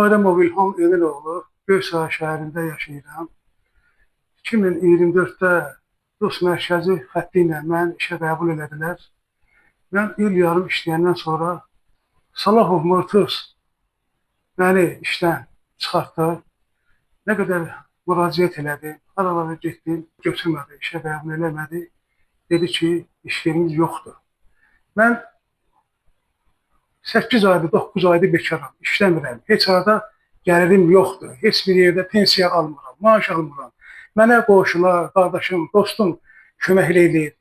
Bayramov İlham Eviloğlu, Göyçay şəhərində yaşayıram. 2024-də Rus mərkəzi xətti ilə məni işə qəbul elədilər. Mən il yarım işləyəndən sonra Salahov Murtuz məni işdən çıxartdı. Nə qədər müraciət elədi, aralara getdim, götürmədi, işə qəbul eləmədi. Dedi ki, iş yeriniz yoxdur. Mən 8 aydır, 9 aydır bekaram, işləmirəm. Heç arada gəlirim yoxdur. Heç bir yerdə pensiya almıram, maaş almıram. Mənə qonşular, qardaşım, dostum köməklə edir.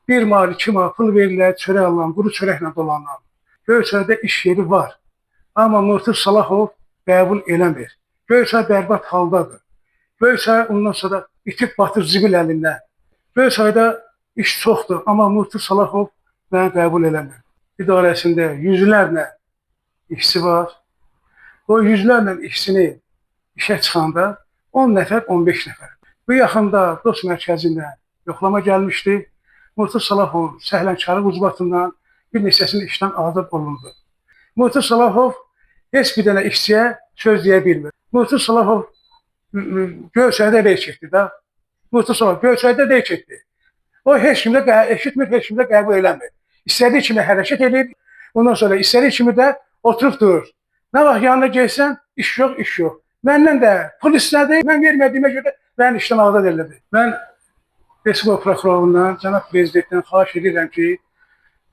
1 manat, 2 manat pul verirlər, çörək alıram, quru çörəklə dolanıram. Göyçayda iş yeri var. Amma Murtuz Salahov qəbul eləmir. Göyçay bərbad haldadır. Göyçay ondan sonra itib batır zibil əlindən. Göyçayda iş çoxdur, amma Murtuz Salahov məni qəbul eləmir. İdarəsində yüzlərlə işçi var. O yüzlərlə işçini işə çıxanda 10 nəfər, 15 nəfər. Bu yaxında Dost mərkəzindən yoxlama gəlmişdi. Murtuz Salahov Səhlənkarlıq ucbatından bir neçəsinin işdən azad olundu. Murtuz Salahov heç bir dənə işçiyə söz deyə bilmir. Murtuz Salahov Göyçayda rey çəkdi da. Murtuz Salahov Göyçayda rey çəkdi. O heç kimdə eşitmir, heç kimdə qəbul eləmir. İstədiyi kimi hərəkət edir, ondan sonra istədiyi kimi də oturub durur. Nə vaxt yanına gəlsən, iş yox, iş yox. Məndən də pul istədi, mən vermədiyimə görə məni işdən azad elədi. Mən Respublika prokurorundan, cənab prezidentdən xahiş edirəm ki,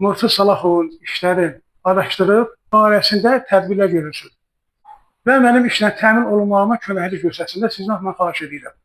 Murtuz Salahovun işlərini araşdırıb, barəsində tədbirlər görülsün. Və mənim işlə təmin olunmağıma köməklik göstərsin də sizdən mən xahiş edirəm.